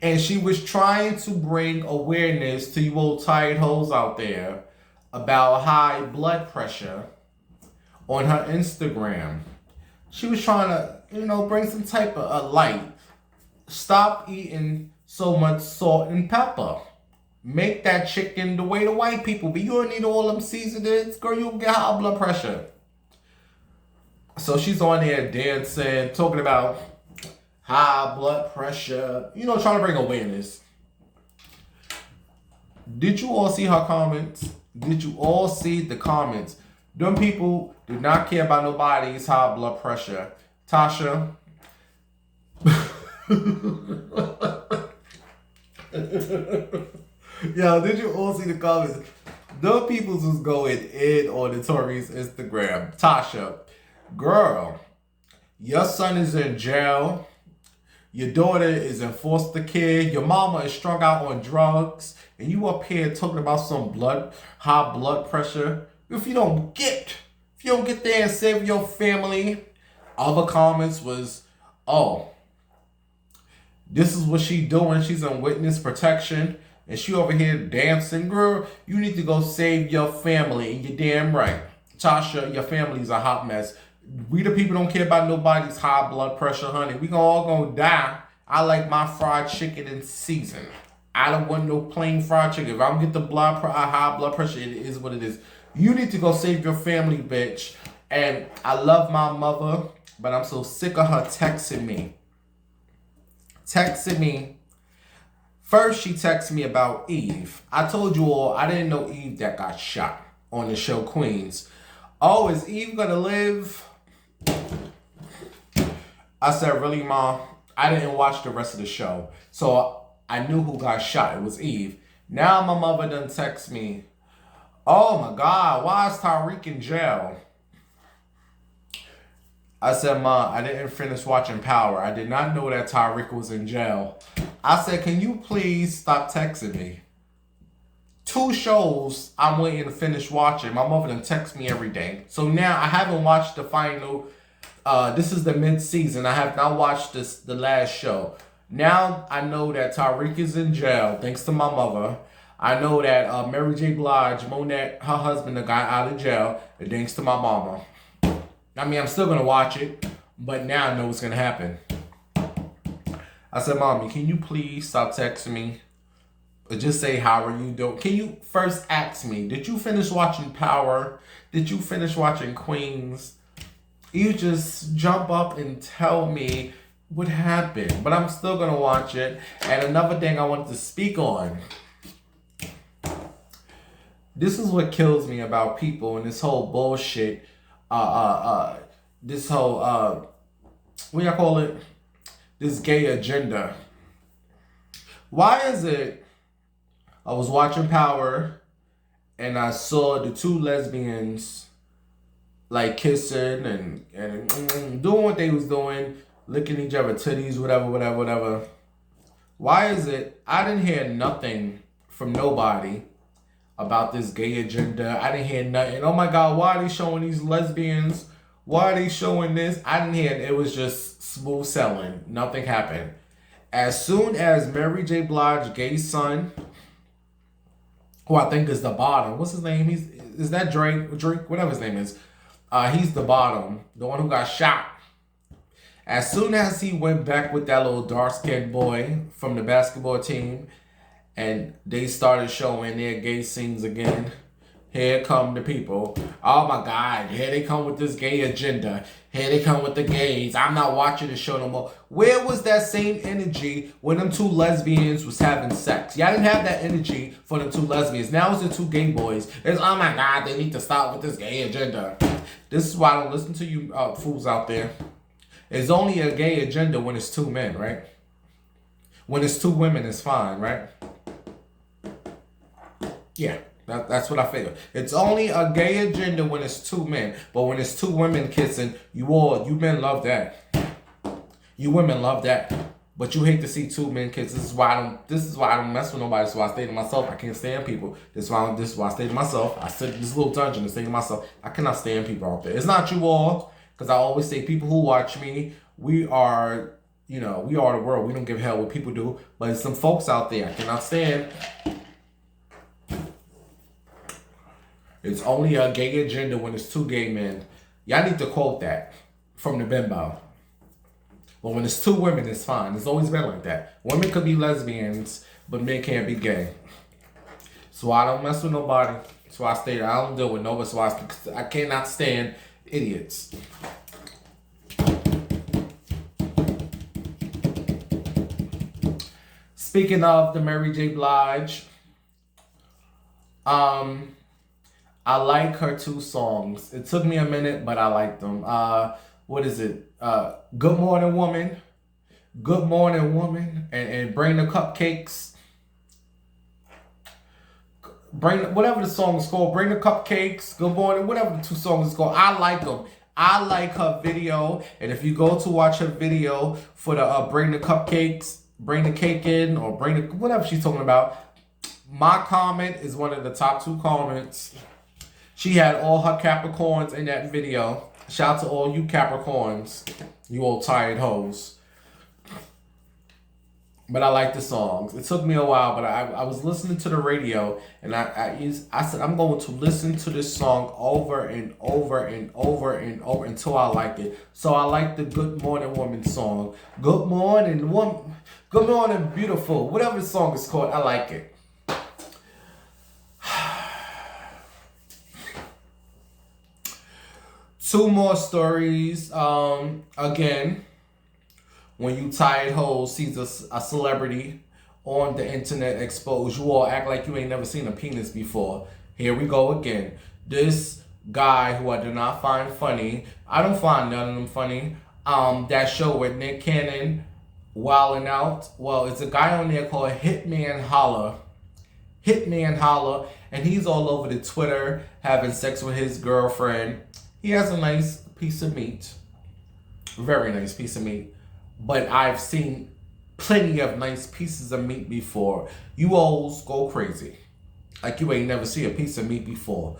and she was trying to bring awareness to you old tired hoes out there about high blood pressure on her Instagram. She was trying to, bring some type of a light. Stop eating so much salt and pepper. Make that chicken the way the white people be. You don't need all them seasonings. Girl, you'll get high blood pressure. So she's on there dancing, talking about high blood pressure. Trying to bring awareness. Did you all see her comments? Did you all see the comments? Them people do not care about nobody's high blood pressure. Tasha. Yo, did you all see the comments? The peoples was going in on the Tory's Instagram. Tasha, girl, your son is in jail. Your daughter is in foster care. Your mama is strung out on drugs. And you up here talking about some high blood pressure. If you don't get there and save your family. Other comments was, oh, this is what she doing. She's on witness protection. And she over here dancing. Girl, you need to go save your family. And you're damn right. Tasha, your family's a hot mess. We the people don't care about nobody's high blood pressure, honey. We all gonna die. I like my fried chicken in season. I don't want no plain fried chicken. If I don't get the high blood pressure, it is what it is. You need to go save your family, bitch. And I love my mother, but I'm so sick of her texting me. First, she texted me about Eve. I told you all, I didn't know Eve that got shot on the show Queens. Oh, is Eve gonna live? I said, really, Mom? I didn't watch the rest of the show. So I knew who got shot. It was Eve. Now my mother done text me, oh my God, why is Tyreek in jail? I said, Ma, I didn't finish watching Power. I did not know that Tyreek was in jail. I said, can you please stop texting me? 2 shows I'm waiting to finish watching. My mother done text me every day. So now I haven't watched the final. This is the mid-season. I have not watched the last show. Now I know that Tyreek is in jail, thanks to my mother. I know that Mary J. Blige, Monette, her husband, got out of jail, thanks to my mama. I mean, I'm still going to watch it, but now I know what's going to happen. I said, Mommy, can you please stop texting me? Or just say, how are you doing? Can you first ask me, did you finish watching Power? Did you finish watching Queens? You just jump up and tell me what happened. But I'm still going to watch it. And another thing I wanted to speak on. This is what kills me about people and this whole bullshit. This whole, what do y'all call it? This gay agenda. Why is it I was watching Power and I saw the 2 lesbians like kissing and doing what they was doing, licking each other titties, whatever. Why is it I didn't hear nothing from nobody about this gay agenda? I didn't hear nothing. Oh my God, why are they showing these lesbians? Why are they showing this? I didn't hear it. It was just smooth selling. Nothing happened. As soon as Mary J. Blige, gay son, who I think is the bottom. What's his name? Is that Drake? Whatever his name is. He's the bottom. The one who got shot. As soon as he went back with that little dark-skinned boy from the basketball team, and they started showing their gay scenes again, here come the people. Oh my God, here they come with this gay agenda. Here they come with the gays. I'm not watching the show no more. Where was that same energy when them 2 lesbians was having sex? Y'all didn't have that energy for them 2 lesbians. Now it's the 2 gay boys. It's, oh my God, they need to stop with this gay agenda. This is why I don't listen to you fools out there. It's only a gay agenda when it's 2 men, right? When it's 2 women, it's fine, right? Yeah. That's what I figure. It's only a gay agenda when it's 2 men. But when it's 2 women kissing, you men love that. You women love that. But you hate to see 2 men kiss. This is why I don't mess with nobody. This is why I stay to myself. I can't stand people. This is why I stay to myself. I sit in this little dungeon and stay to myself. I cannot stand people out there. It's not you all. Because I always say people who watch me, we are the world. We don't give a hell what people do. But there's some folks out there I cannot stand. It's only a gay agenda when it's 2 gay men. Y'all need to quote that from the bimbo. But when it's 2 women, it's fine. It's always been like that. Women could be lesbians, but men can't be gay. So I don't mess with nobody. So I stay there. I don't deal with nobody. So I cannot stand idiots. Speaking of the Mary J. Blige, I like her 2 songs. It took me a minute, but I liked them. What is it? Good Morning Woman. Good Morning Woman. And Bring the Cupcakes. Whatever the song is called. Bring the Cupcakes. Good Morning. Whatever the 2 songs is called. I like them. I like her video. And if you go to watch her video for the Bring the Cupcakes, Bring the Cake In, or Bring the... whatever she's talking about. My comment is one of the top 2 comments. She had all her Capricorns in that video. Shout out to all you Capricorns. You old tired hoes. But I like the songs. It took me a while, but I was listening to the radio. And I said, I'm going to listen to this song over and over and over and over until I like it. So I like the Good Morning Woman song. Good morning, woman. Good morning, beautiful. Whatever the song is called, I like it. Two more stories. Again, when you tired hoes sees a celebrity on the internet exposed, you all act like you ain't never seen a penis before. Here we go again. This guy who I do not find funny. I don't find none of them funny. That show with Nick Cannon wilding out. Well, it's a guy on there called Hitman Holla. Hitman Holla. And he's all over the Twitter having sex with his girlfriend. He has a nice piece of meat. Very nice piece of meat. But I've seen plenty of nice pieces of meat before. You alls go crazy. Like you ain't never see a piece of meat before.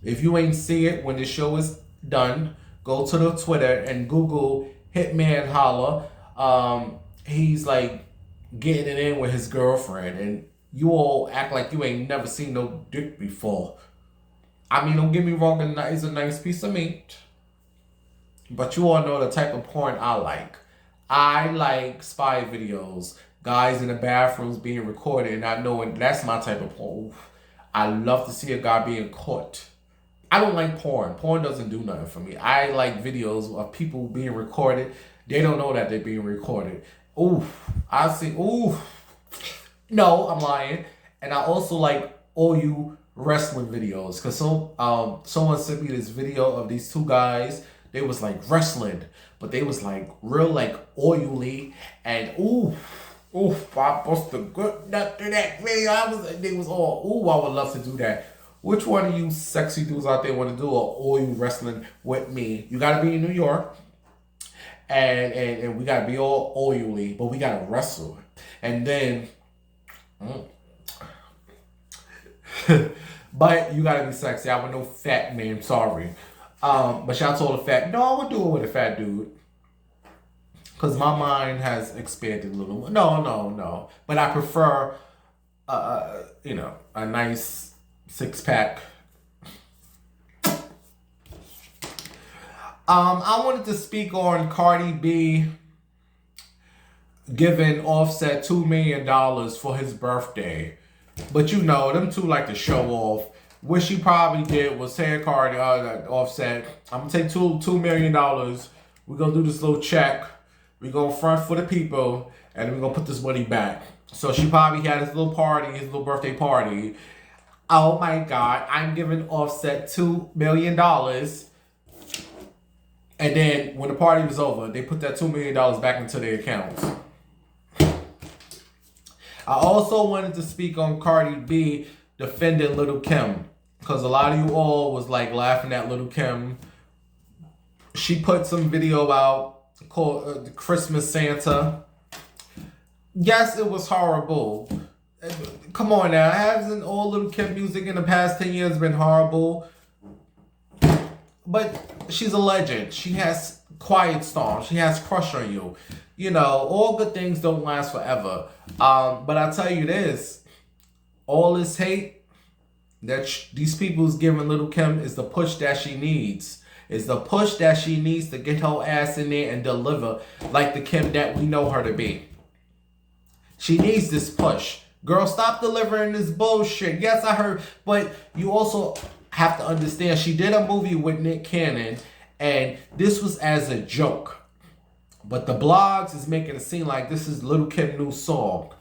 If you ain't see it when the show is done, go to the Twitter and Google Hitman Holla. He's like getting it in with his girlfriend, and you all act like you ain't never seen no dick before. I mean, don't get me wrong, it's a nice piece of meat. But you all know the type of porn I like. I like spy videos, guys in the bathrooms being recorded and not knowing. That's my type of porn. I love to see a guy being caught. I don't like porn. Porn doesn't do nothing for me. I like videos of people being recorded. They don't know that they're being recorded. Oof. I see. Oof. No, I'm lying. And I also like all you wrestling videos. Because someone sent me this video of these two guys. They was like wrestling. But they was like real like oily. And oof, I busted a good nut to that video. They was all, I would love to do that. Which one of you sexy dudes out there want to do an oil wrestling with me? You got to be in New York. And we got to be all oily. But we got to wrestle. And then... but you got to be sexy. I want no fat man. Sorry. But shout out to all the fat... No, I would do it with a fat dude. Because my mind has expanded a little. No. But I prefer, a nice six-pack. I wanted to speak on Cardi B giving Offset $2 million for his birthday. But them two like to show off. What she probably did was say, Cardi, Offset, I'm going to take $2 million. We're going to do this little check. We're going to front for the people. And we're going to put this money back. So she probably had his little party, his little birthday party. Oh my God, I'm giving Offset $2 million. And then when the party was over, they put that $2 million back into their accounts. I also wanted to speak on Cardi B defending Lil Kim. Because a lot of you all was like laughing at Lil Kim. She put some video out called Christmas Santa. Yes, it was horrible. Come on now, hasn't all Lil Kim music in the past 10 years been horrible? But she's a legend. She has Quiet Storm. She has Crush on You. All good things don't last forever. But I tell you this, all this hate that these people is giving Lil Kim is the push that she needs. Is the push that she needs to get her ass in there and deliver like the Kim that we know her to be. She needs this push. Girl, stop delivering this bullshit. Yes, I heard, but you also have to understand she did a movie with Nick Cannon, and this was as a joke. But the blogs is making it seem like this is Lil Kim's new song.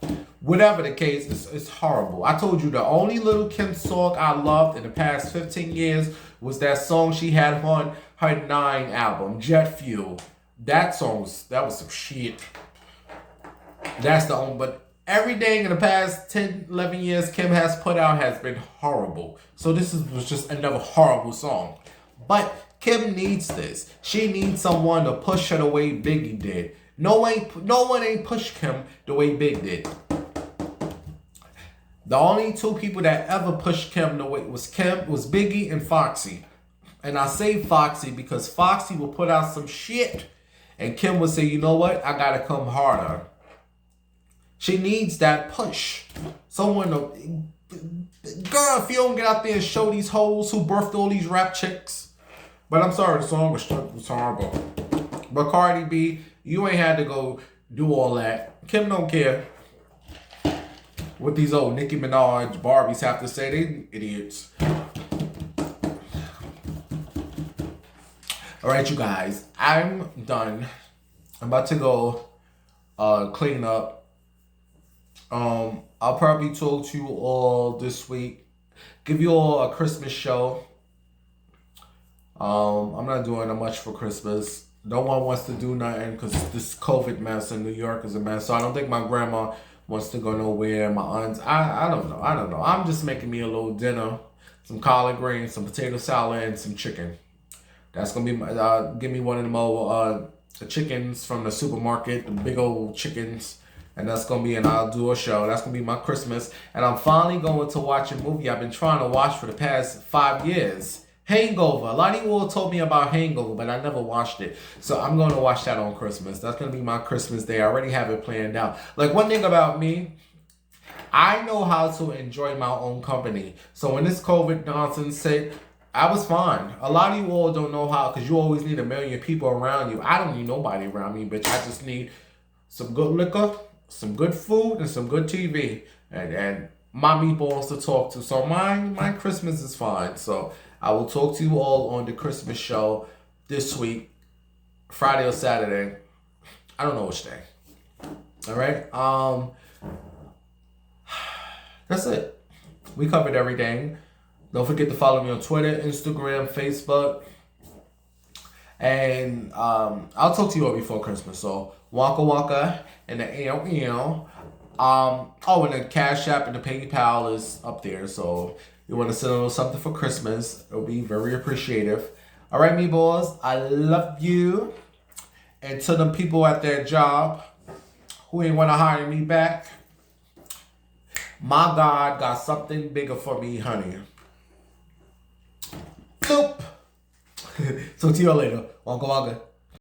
Whatever the case, it's horrible. I told you the only Lil Kim song I loved in the past 15 years was that song she had on her 9 album, Jet Fuel. That was some shit. That's the only, but everything in the past 10, 11 years Kim has put out has been horrible. So this was just another horrible song. But Kim needs this. She needs someone to push her the way Biggie did. No one ain't pushed Kim the way Big did. The only two people that ever pushed Kim the way was Biggie and Foxy. And I say Foxy because Foxy will put out some shit and Kim will say, you know what? I gotta come harder. She needs that push. Someone to... Girl, if you don't get out there and show these hoes who birthed all these rap chicks. But I'm sorry, the song was horrible. But Cardi B, you ain't had to go do all that. Kim don't care what these old Nicki Minaj Barbies have to say. They idiots. Alright, you guys. I'm done. I'm about to go clean up. I'll probably talk to you all this week. Give you all a Christmas show. I'm not doing much for Christmas. No one wants to do nothing because this COVID mess in New York is a mess. So I don't think my grandma wants to go nowhere. My aunts, I don't know. I'm just making me a little dinner, some collard greens, some potato salad, and some chicken. That's gonna be my. Give me one of them old the chickens from the supermarket, the big old chickens. And that's going to be an I'll do a show. That's going to be my Christmas. And I'm finally going to watch a movie I've been trying to watch for the past 5 years. Hangover. A lot of you all told me about Hangover, but I never watched it. So I'm going to watch that on Christmas. That's going to be my Christmas day. I already have it planned out. Like, one thing about me, I know how to enjoy my own company. So when this COVID nonsense hit, I was fine. A lot of you all don't know how, because you always need a million people around you. I don't need nobody around me, bitch. I just need some good liquor, some good food, and some good TV. And my meatballs to talk to. So my Christmas is fine. So I will talk to you all on the Christmas show this week, Friday or Saturday. I don't know which day. All right. That's it. We covered everything. Don't forget to follow me on Twitter, Instagram, Facebook. And I'll talk to you all before Christmas. So Waka Waka and the and the Cashapp and the PayPal is up there. So you want to send a little something for Christmas, it'll be very appreciative. All right, me boys, I love you. And to the people at their job who ain't want to hire me back, my God got something bigger for me, honey. Nope. Talk to you all later. Waka waka.